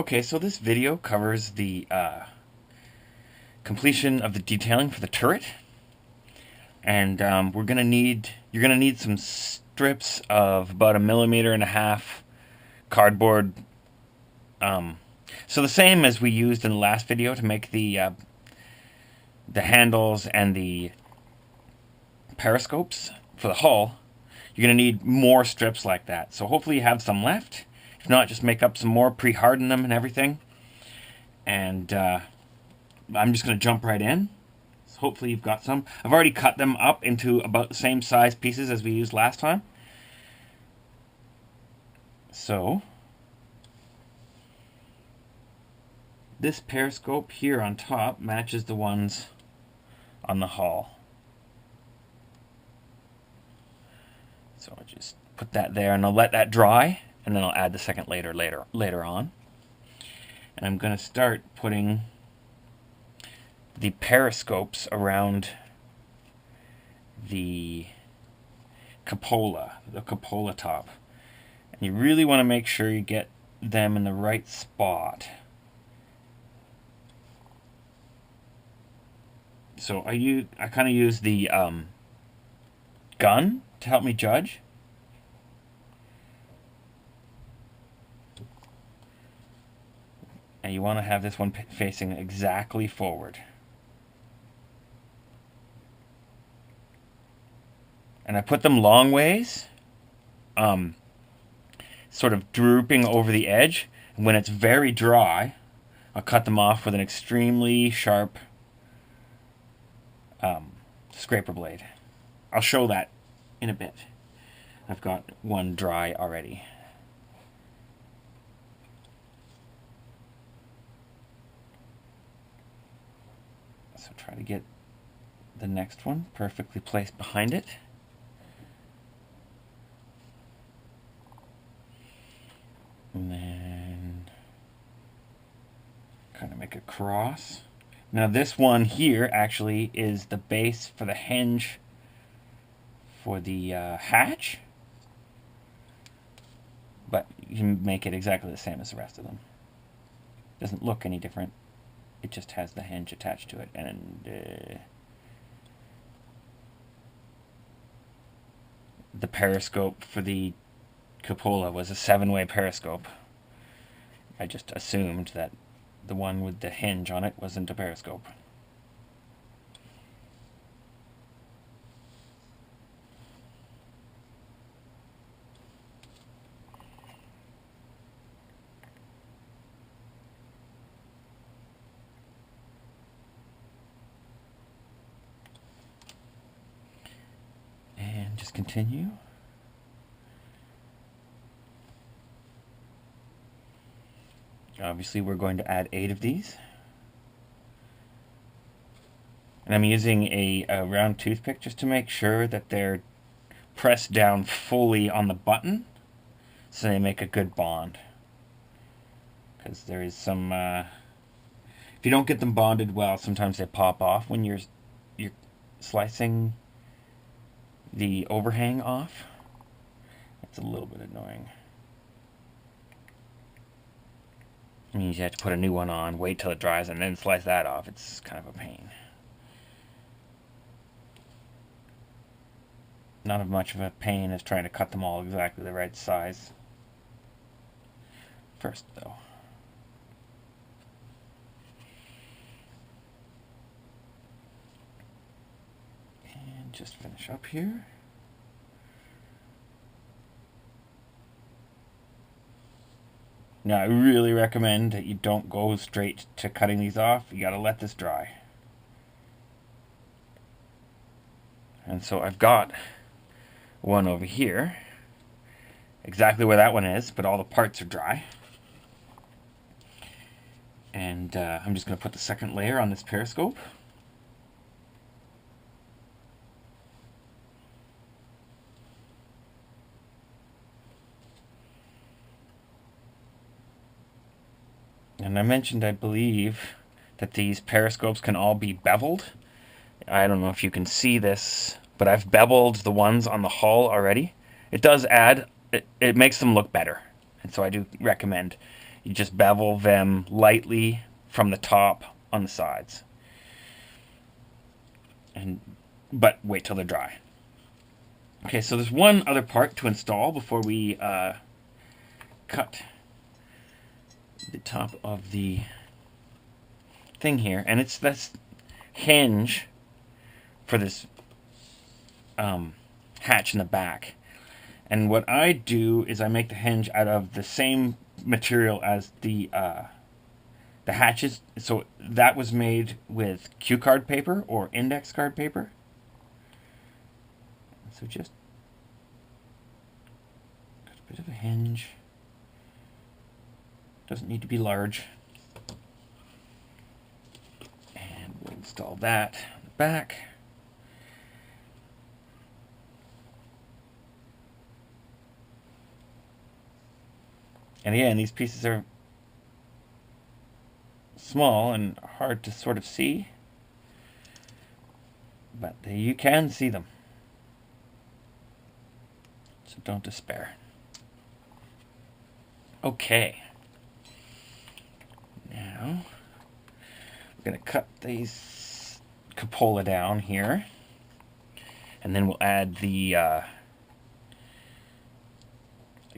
Okay, so this video covers the completion of the detailing for the turret, and you're gonna need some strips of about 1.5 millimeters cardboard. So the same as we used in the last video to make the handles and the periscopes for the hull. You're gonna need more strips like that. So hopefully you have some left. If not, just make up some more, pre-harden them and everything. And I'm just gonna jump right in. So hopefully you've got some. I've already cut them up into about the same size pieces as we used last time. So this periscope here on top matches the ones on the hull. So I'll just put that there and I'll let that dry, and then I'll add the second later on. And I'm going to start putting the periscopes around the cupola top. And you really want to make sure you get them in the right spot. So I kind of use the gun to help me judge. And you want to have this one facing exactly forward. And I put them long ways, sort of drooping over the edge. And when it's very dry, I'll cut them off with an extremely sharp scraper blade. I'll show that in a bit. I've got one dry already. So try to get the next one perfectly placed behind it. And then kind of make a cross. Now this one here actually is the base for the hinge for the hatch, but you can make it exactly the same as the rest of them. Doesn't look any different. It just has the hinge attached to it, and the periscope for the cupola was a 7-way periscope. I just assumed that the one with the hinge on it wasn't a periscope. And just continue. Obviously we're going to add 8 of these. And I'm using a round toothpick just to make sure that they're pressed down fully on the button so they make a good bond. Because there is some, if you don't get them bonded well, sometimes they pop off when you're slicing the overhang off. It's a little bit annoying. It means you have to put a new one on, wait till it dries, and then slice that off. It's kind of a pain. Not as much of a pain as trying to cut them all exactly the right size first, though. And just finish up here. Now, I really recommend that you don't go straight to cutting these off. You gotta let this dry. And so I've got one over here, exactly where that one is, but all the parts are dry. And I'm just gonna put the second layer on this periscope. And I mentioned, I believe, that these periscopes can all be beveled. I don't know if you can see this, but I've beveled the ones on the hull already. It does add, it makes them look better. And so I do recommend You just bevel them lightly from the top on the sides. But wait till they're dry. Okay, so there's one other part to install before we cut the top of the thing here, and it's this hinge for this hatch in the back. And what I do is I make the hinge out of the same material as the hatches. So that was made with cue card paper or index card paper. So just got a bit of a hinge. Doesn't need to be large. And we'll install that on the back. And again, these pieces are small and hard to sort of see, but you can see them. So don't despair. Okay. Now, we're going to cut these cupola down here, and then we'll add the, I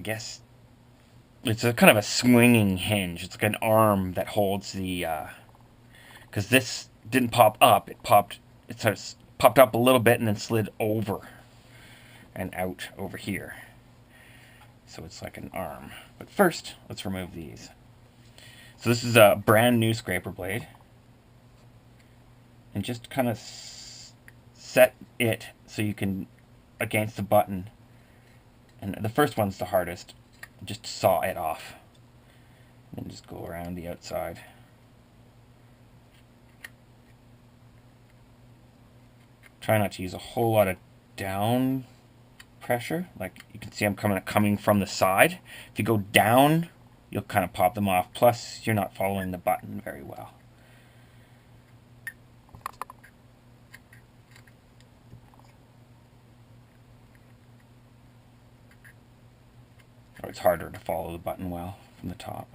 guess, it's a kind of a swinging hinge. It's like an arm that holds the, because this didn't pop up. It sort of popped up a little bit and then slid over and out over here. So it's like an arm. But first, let's remove these. So this is a brand new scraper blade. And just kind of set it so you can, against the button. And the first one's the hardest. Just saw it off. And then just go around the outside. Try not to use a whole lot of down pressure. Like you can see I'm coming from the side. If you go down, you'll kind of pop them off. Plus, you're not following the button very well. Or it's harder to follow the button well from the top.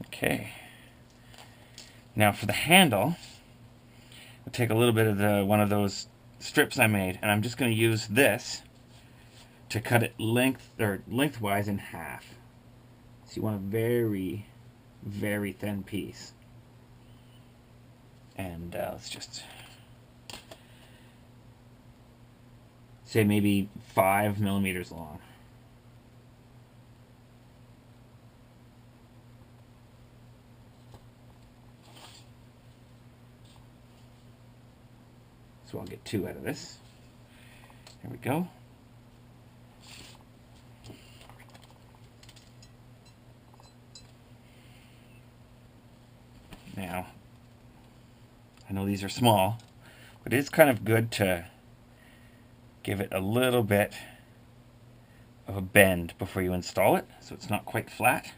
Okay. Now for the handle, I'll take a little bit of one of those strips I made, and I'm just going to use this to cut it lengthwise in half. So you want a very, very thin piece. And let's just say maybe 5 millimeters long. So I'll get 2 out of this. There we go. Now, I know these are small, but it's kind of good to give it a little bit of a bend before you install it, so it's not quite flat.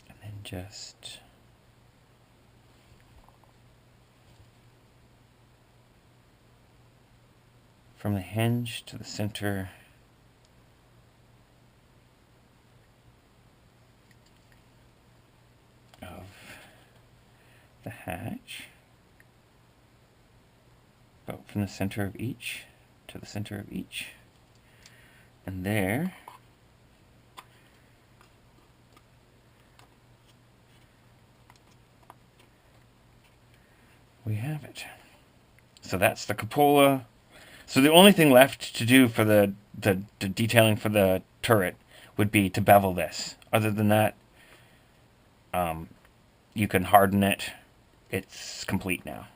And then just from the hinge to the center of the hatch, about from the center of each to the center of each, and there we have it. So that's the cupola. So the only thing left to do for the detailing for the turret would be to bevel this. Other than that, you can harden it. It's complete now.